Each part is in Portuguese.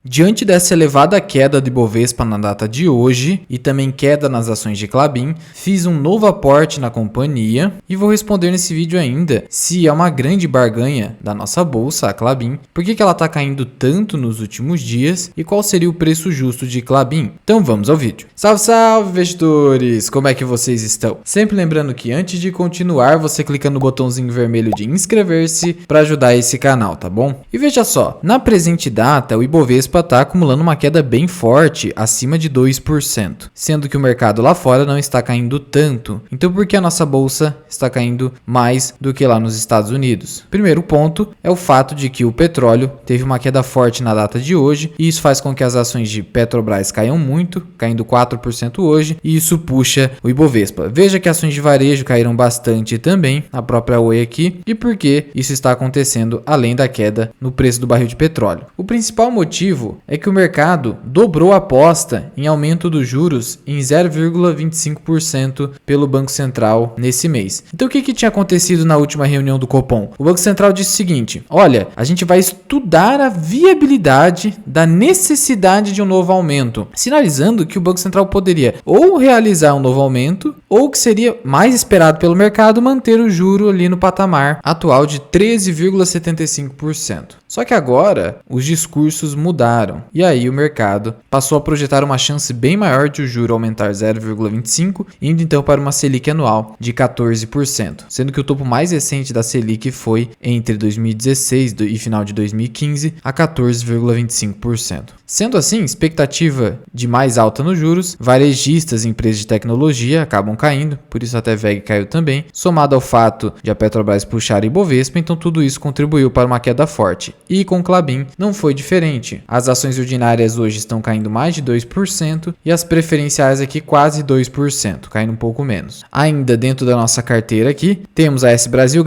Diante dessa elevada queda do Ibovespa na data de hoje e também queda nas ações de Klabin, fiz um novo aporte na companhia e vou responder nesse vídeo ainda se é uma grande barganha da nossa bolsa, a Klabin, por que ela está caindo tanto nos últimos dias e qual seria o preço justo de Klabin. Então vamos ao vídeo. Salve, salve investidores! Como é que vocês estão? Sempre lembrando que antes de continuar, você clica no botãozinho vermelho de inscrever-se para ajudar esse canal, tá bom? E veja só, na presente data o Ibovespa está acumulando uma queda bem forte, acima de 2%, sendo que o mercado lá fora não está caindo tanto. Então por que a nossa bolsa está caindo mais do que lá nos Estados Unidos? Primeiro ponto é o fato de que o petróleo teve uma queda forte na data de hoje e isso faz com que as ações de Petrobras caiam muito, caindo 4% hoje, e isso puxa o Ibovespa. Veja que ações de varejo caíram bastante também, a própria Oi aqui, e por que isso está acontecendo além da queda no preço do barril de petróleo. O principal motivo é que o mercado dobrou a aposta em aumento dos juros em 0,25% pelo Banco Central nesse mês. Então o que tinha acontecido na última reunião do Copom? O Banco Central disse o seguinte: olha, a gente vai estudar a viabilidade da necessidade de um novo aumento, sinalizando que o Banco Central poderia ou realizar um novo aumento ou que seria mais esperado pelo mercado manter o juro ali no patamar atual de 13,75%. Só que agora os discursos mudaram e aí o mercado passou a projetar uma chance bem maior de o juro aumentar 0,25, indo então para uma Selic anual de 14%, sendo que o topo mais recente da Selic foi entre 2016 e final de 2015 a 14,25%. Sendo assim, expectativa de mais alta nos juros, varejistas e empresas de tecnologia acabam caindo, por isso até VEG caiu também, somado ao fato de a Petrobras puxar o Ibovespa, então tudo isso contribuiu para uma queda forte. E com Klabin não foi diferente. As ações ordinárias hoje estão caindo mais de 2% e as preferenciais aqui quase 2%, caindo um pouco menos. Ainda dentro da nossa carteira aqui, temos a S Brasil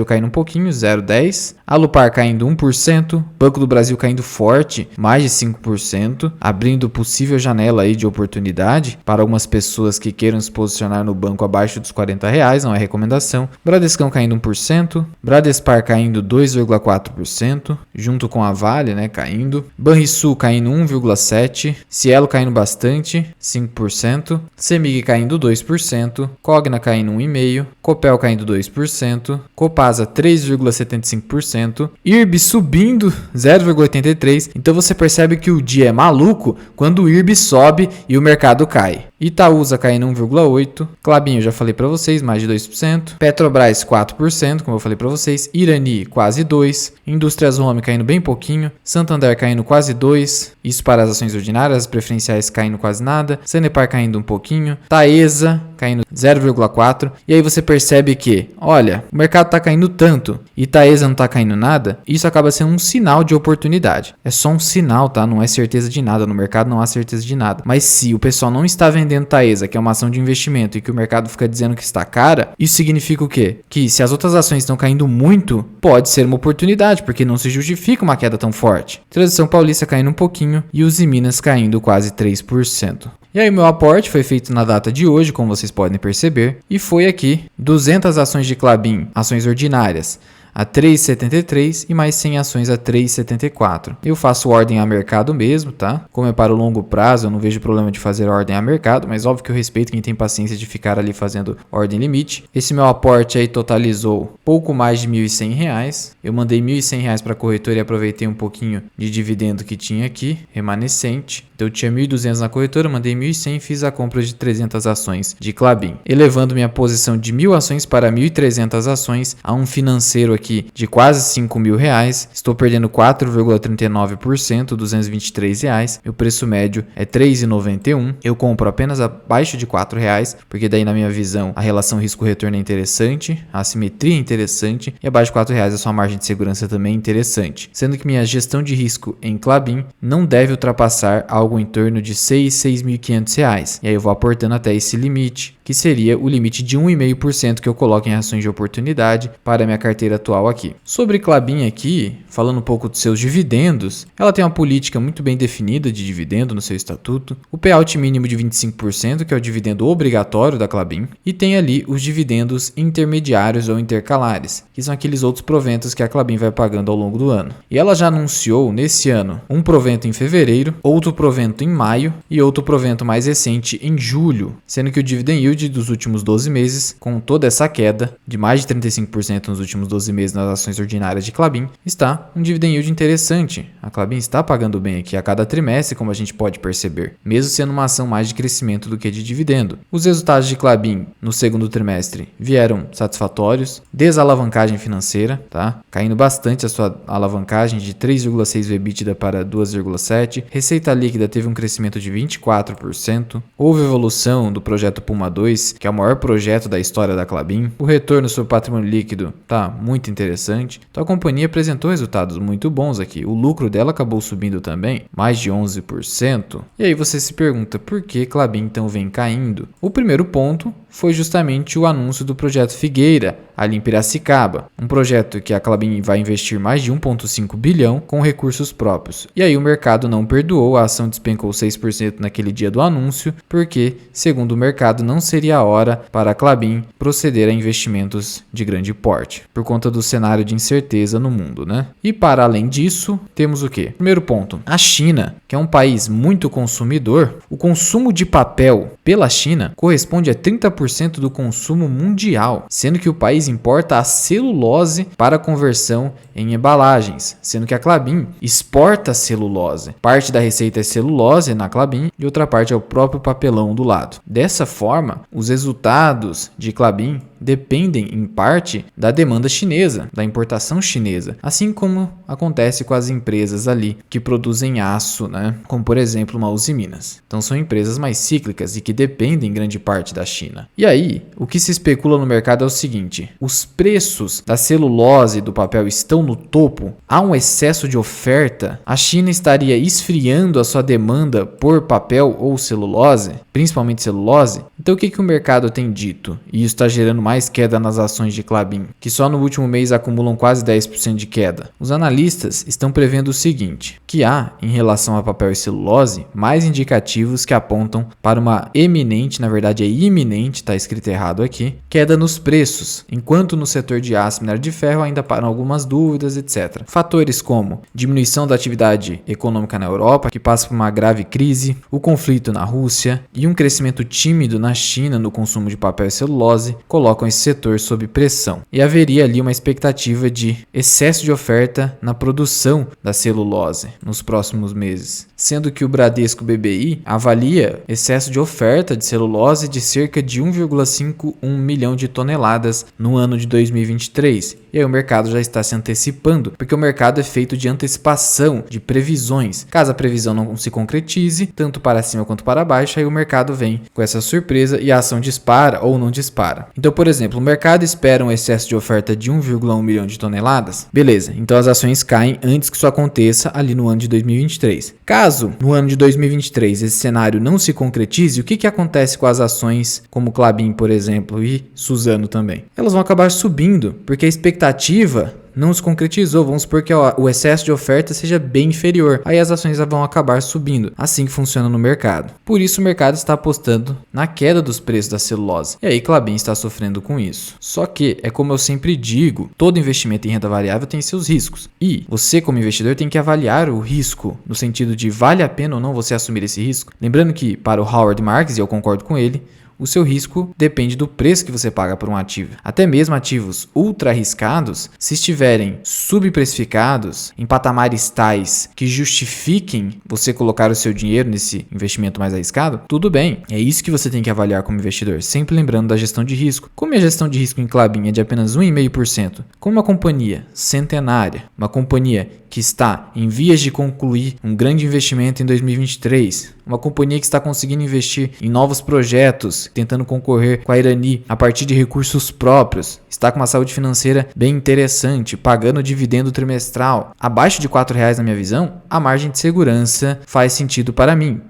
caindo um pouquinho, 0,10%, a Alupar caindo 1%, Banco do Brasil caindo forte, mais de 5%, abrindo possível janela aí de oportunidade para algumas pessoas que queiram se posicionar no banco abaixo dos R$40, não é recomendação. Bradescão caindo 1%, Bradespar caindo 2,4%, junto com a Vale, né, caindo. Banrisul caindo 1,7%, Cielo caindo bastante, 5%, Semig caindo 2%, Cogna caindo 1,5%, Copel caindo 2%, Copasa 3,75%, IRB subindo 0,83%. Então você percebe que o dia é maluco quando o IRB sobe e o mercado cai. Itaúsa caindo 1,8%, Klabin eu já falei para vocês, mais de 2%, Petrobras 4%, como eu falei para vocês, Irani quase 2%, Indústrias Home caindo bem pouquinho, Santander caindo quase 2%, isso para as ações ordinárias, as preferenciais caindo quase nada, Sanepar caindo um pouquinho, Taesa caindo 0,4%, e aí você percebe que, olha, o mercado está caindo tanto e Taesa não está caindo nada, isso acaba sendo um sinal de oportunidade. É só um sinal, tá? Não é certeza de nada, no mercado não há certeza de nada. Mas se o pessoal não está vendendo Taesa, que é uma ação de investimento, e que o mercado fica dizendo que está cara, isso significa o quê? Que se as outras ações estão caindo muito, pode ser uma oportunidade, porque não se justifica uma queda tão forte. Transição Paulista caindo um pouquinho e os Minas caindo quase 3%. E aí o meu aporte foi feito na data de hoje, como vocês podem perceber, e foi aqui 200 ações de Klabin, ações ordinárias, a 3,73 e mais 100 ações a 3,74. Eu faço ordem a mercado mesmo, tá? Como é para o longo prazo, eu não vejo problema de fazer ordem a mercado, mas óbvio que eu respeito quem tem paciência de ficar ali fazendo ordem limite. Esse meu aporte aí totalizou pouco mais de R$1.100. Eu mandei R$1.100 para a corretora e aproveitei um pouquinho de dividendo que tinha aqui, remanescente. Então eu tinha 1.200 na corretora, mandei 1.100 e fiz a compra de 300 ações de Klabin, elevando minha posição de 1.000 ações para 1.300 ações a um financeiro aqui de quase R$5.000. Estou perdendo 4,39%, R$223. Meu preço médio é R$3,91. Eu compro apenas abaixo de R$4, porque daí na minha visão a relação risco-retorno é interessante, a assimetria é interessante e abaixo de R$4 a sua margem de segurança também é interessante. Sendo que minha gestão de risco em Klabin não deve ultrapassar algo em torno de R$6.500. E aí eu vou aportando até esse limite. que seria o limite de 1,5% que eu coloco em ações de oportunidade para a minha carteira atual aqui. Sobre Klabin aqui, falando um pouco dos seus dividendos, ela tem uma política muito bem definida de dividendo no seu estatuto, o payout mínimo de 25%, que é o dividendo obrigatório da Klabin, e tem ali os dividendos intermediários ou intercalares, que são aqueles outros proventos que a Klabin vai pagando ao longo do ano. E ela já anunciou nesse ano um provento em fevereiro, outro provento em maio e outro provento mais recente em julho, sendo que o dividend yield dos últimos 12 meses, com toda essa queda de mais de 35% nos últimos 12 meses nas ações ordinárias de Klabin, está um dividend yield interessante. A Klabin está pagando bem aqui a cada trimestre, como a gente pode perceber, mesmo sendo uma ação mais de crescimento do que de dividendo. Os resultados de Klabin no segundo trimestre vieram satisfatórios, desalavancagem financeira, tá? Caindo bastante a sua alavancagem de 3,6 EBITDA para 2,7, receita líquida teve um crescimento de 24%, houve evolução do projeto Puma 2, que é o maior projeto da história da Klabin, o retorno sobre o patrimônio líquido tá muito interessante, então a companhia apresentou resultados muito bons aqui, o lucro dela acabou subindo também, mais de 11%, e aí você se pergunta por que Klabin então vem caindo? O primeiro ponto foi justamente o anúncio do projeto Figueira, ali em Piracicaba, um projeto que a Klabin vai investir mais de 1,5 bilhão com recursos próprios. E aí o mercado não perdoou, a ação despencou 6% naquele dia do anúncio, porque, segundo o mercado, não seria a hora para a Klabin proceder a investimentos de grande porte, por conta do cenário de incerteza no mundo, né? E para além disso, temos o quê? Primeiro ponto, a China, que é um país muito consumidor, o consumo de papel pela China corresponde a 30% do consumo mundial, sendo que o país importa a celulose para conversão em embalagens, sendo que a Klabin exporta celulose. Parte da receita é celulose na Klabin e outra parte é o próprio papelão do lado. Dessa forma, os resultados de Klabin dependem em parte da demanda chinesa, da importação chinesa, assim como acontece com as empresas ali que produzem aço, né? Como por exemplo uma Uzi Minas. Então são empresas mais cíclicas e que dependem em grande parte da China. E aí, o que se especula no mercado é o seguinte: os preços da celulose e do papel estão no topo, há um excesso de oferta, a China estaria esfriando a sua demanda por papel ou celulose, principalmente celulose. Então o que o mercado tem dito? E isso está gerando mais queda nas ações de Klabin, que só no último mês acumulam quase 10% de queda. Os analistas estão prevendo o seguinte, que há, em relação a papel e celulose, mais indicativos que apontam para uma eminente, na verdade é iminente, está escrito errado aqui, queda nos preços, enquanto no setor de aço e minério de ferro ainda param algumas dúvidas, etc. Fatores como diminuição da atividade econômica na Europa, que passa por uma grave crise, o conflito na Rússia e um crescimento tímido na China no consumo de papel e celulose colocam esse setor sob pressão. E haveria ali uma expectativa de excesso de oferta na produção da celulose nos próximos meses, sendo que o Bradesco BBI avalia excesso de oferta de celulose de cerca de 1,51 milhão de toneladas no ano de 2023. E aí o mercado já está se antecipando, porque o mercado é feito de antecipação, de previsões. Caso a previsão não se concretize, tanto para cima quanto para baixo, aí o mercado vem com essa surpresa e a ação dispara ou não dispara. Então, por exemplo, o mercado espera um excesso de oferta de 1,1 milhão de toneladas. Beleza, então as ações caem antes que isso aconteça ali no ano de 2023. Caso no ano de 2023 esse cenário não se concretize, o que acontece com as ações como Klabin, por exemplo, e Suzano também? Elas vão acabar subindo, porque a expectativa não se concretizou, vamos supor que o excesso de oferta seja bem inferior, aí as ações vão acabar subindo, assim que funciona no mercado. Por isso o mercado está apostando na queda dos preços da celulose, e aí Klabin está sofrendo com isso. Só que, é como eu sempre digo, todo investimento em renda variável tem seus riscos, e você como investidor tem que avaliar o risco, no sentido de vale a pena ou não você assumir esse risco. Lembrando que para o Howard Marks, e eu concordo com ele, o seu risco depende do preço que você paga por um ativo. Até mesmo ativos ultra arriscados, se estiverem subprecificados em patamares tais que justifiquem você colocar o seu dinheiro nesse investimento mais arriscado, tudo bem. É isso que você tem que avaliar como investidor, sempre lembrando da gestão de risco. Como a gestão de risco em Klabin é de apenas 1,5%, como uma companhia centenária, uma companhia que está em vias de concluir um grande investimento em 2023, uma companhia que está conseguindo investir em novos projetos, tentando concorrer com a Irani a partir de recursos próprios, está com uma saúde financeira bem interessante, pagando dividendo trimestral abaixo de R$4, na minha visão, a margem de segurança faz sentido para mim,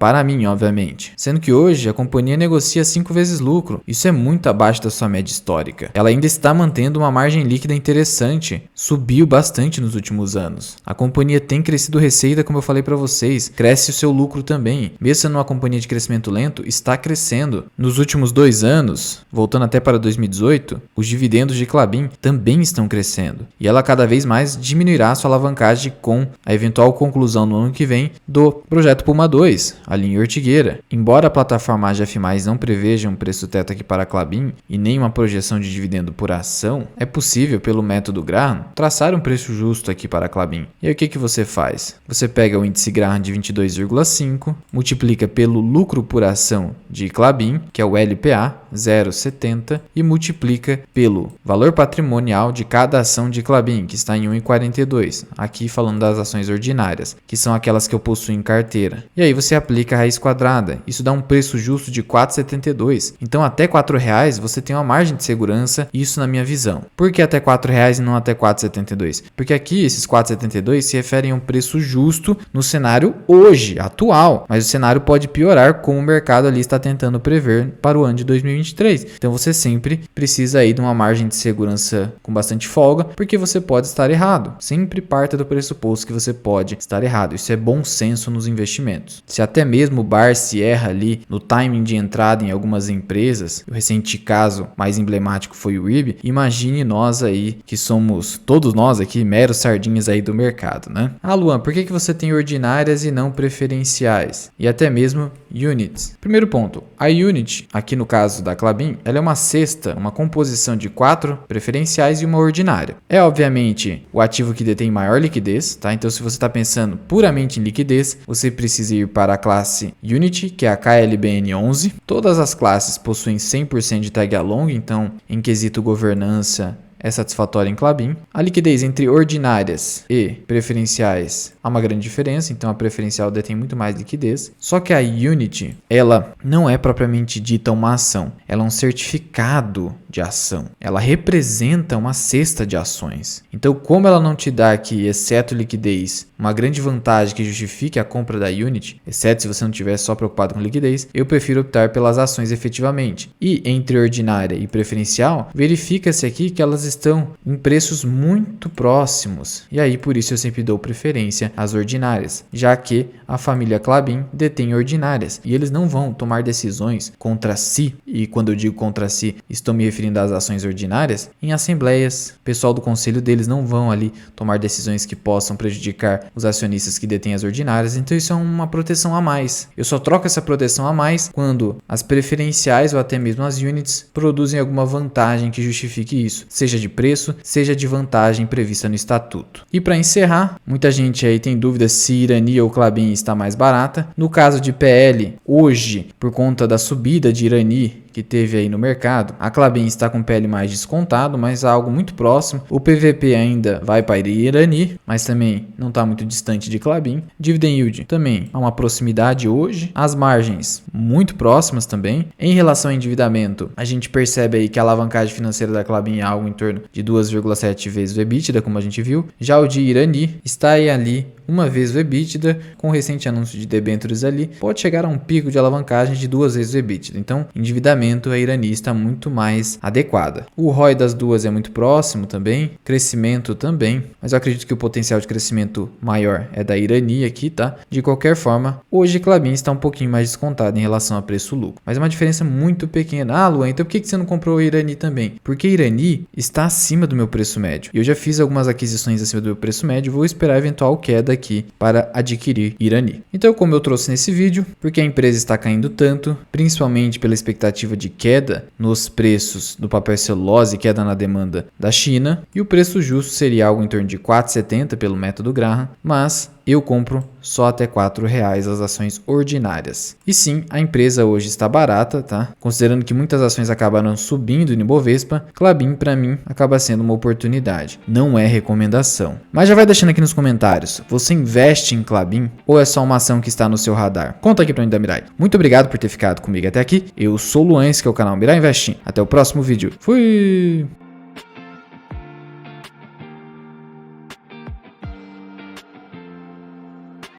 obviamente. Sendo que hoje a companhia negocia 5 vezes lucro, isso é muito abaixo da sua média histórica. Ela ainda está mantendo uma margem líquida interessante, subiu bastante nos últimos anos. A companhia tem crescido receita, como eu falei para vocês, cresce o seu lucro também. Mesmo sendo uma companhia de crescimento lento, está crescendo. Nos últimos 2 anos, voltando até para 2018, os dividendos de Klabin também estão crescendo. E ela cada vez mais diminuirá sua alavancagem com a eventual conclusão no ano que vem do projeto Puma II, a linha Ortigueira. Embora a plataforma AGF+, não preveja um preço teto aqui para a Klabin e nem uma projeção de dividendo por ação, é possível, pelo método Graham, traçar um preço justo aqui para a Klabin. E aí o que você faz? Você pega o índice Graham de 22,5, multiplica pelo lucro por ação de Klabin, que é o LPA, 0,70, e multiplica pelo valor patrimonial de cada ação de Klabin, que está em 1,42. Aqui falando das ações ordinárias, que são aquelas que eu possuo em carteira. E aí você aplica a raiz quadrada. Isso dá um preço justo de 4,72. Então até R$4 você tem uma margem de segurança, isso na minha visão. Por que até R$4 e não até 4,72? Porque aqui esses 4,72 se referem a um preço justo no cenário hoje, atual. Mas o cenário pode piorar, como o mercado ali está tentando prever para o ano de 2023. Então você sempre precisa aí de uma margem de segurança com bastante folga, porque você pode estar errado. Sempre parta do pressuposto que você pode estar errado. Isso é bom senso nos investimentos. Se até mesmo o Barsi erra ali no timing de entrada em algumas empresas, o recente caso mais emblemático foi o IRB, imagine nós aí que somos, todos nós aqui, meros sardinhas aí do mercado, né? Ah, Luan, por que você tem ordinárias e não preferenciais? E até mesmo units? Primeiro ponto, a unit, aqui no caso da Klabin, ela é uma cesta, uma composição de 4 preferenciais e uma ordinária. É obviamente o ativo que detém maior liquidez, tá? Então se você está pensando puramente em liquidez, você precisa ir para a classe Unity, que é a KLBN 11. Todas as classes possuem 100% de tag along, então em quesito governança é satisfatória em Klabin. A liquidez entre ordinárias e preferenciais há uma grande diferença, então a preferencial detém muito mais liquidez. Só que a Unity, ela não é propriamente dita uma ação, ela é um certificado de ação. Ela representa uma cesta de ações. Então, como ela não te dá aqui, exceto liquidez, uma grande vantagem que justifique a compra da Unity, exceto se você não estiver só preocupado com liquidez, eu prefiro optar pelas ações efetivamente. E entre ordinária e preferencial, verifica-se aqui que elas estão em preços muito próximos. E aí, por isso, eu sempre dou preferência às ordinárias, já que a família Klabin detém ordinárias e eles não vão tomar decisões contra si, e quando eu digo contra si, estou me referindo às ações ordinárias, em assembleias. O pessoal do conselho deles não vão ali tomar decisões que possam prejudicar os acionistas que detêm as ordinárias, então isso é uma proteção a mais. Eu só troco essa proteção a mais quando as preferenciais ou até mesmo as units produzem alguma vantagem que justifique isso, seja de preço, seja de vantagem prevista no estatuto. E para encerrar, muita gente aí tem dúvidas se Irani ou Klabin está mais barata. No caso de PL, hoje, por conta da subida de Irani que teve aí no mercado, a Klabin está com PL mais descontado, mas algo muito próximo. O PVP ainda vai para Irani, mas também não está muito distante de Klabin. Dividend Yield também há uma proximidade hoje. As margens muito próximas também. Em relação ao endividamento, a gente percebe aí que a alavancagem financeira da Klabin é algo em torno de 2,7 vezes o EBITDA, como a gente viu. Já o de Irani está aí ali 1 vez o EBITDA, com o recente anúncio de debêntures ali, pode chegar a um pico de alavancagem de 2 vezes o EBITDA. Então, endividamento, a Irani está muito mais adequada. O ROI das duas é muito próximo também, crescimento também, mas eu acredito que o potencial de crescimento maior é da Irani aqui, tá? De qualquer forma, hoje Klabin está um pouquinho mais descontado em relação a preço-lucro, mas é uma diferença muito pequena. Ah, Luan, então por que você não comprou a Irani também? Porque a Irani está acima do meu preço médio. Eu já fiz algumas aquisições acima do meu preço médio, vou esperar a eventual queda aqui para adquirir Irani. Então, como eu trouxe nesse vídeo, porque a empresa está caindo tanto, principalmente pela expectativa de queda nos preços do papel celulose, queda na demanda da China, e o preço justo seria algo em torno de 4,70 pelo método Graham, mas eu compro só até R$4 as ações ordinárias. E sim, a empresa hoje está barata, tá? Considerando que muitas ações acabaram subindo no Ibovespa, Klabin para mim acaba sendo uma oportunidade. Não é recomendação. Mas já vai deixando aqui nos comentários, você investe em Klabin ou é só uma ação que está no seu radar? Conta aqui para mim da Mirai. Muito obrigado por ter ficado comigo até aqui. Eu sou o Luan, que é o canal Mirai Investing. Até o próximo vídeo. Fui!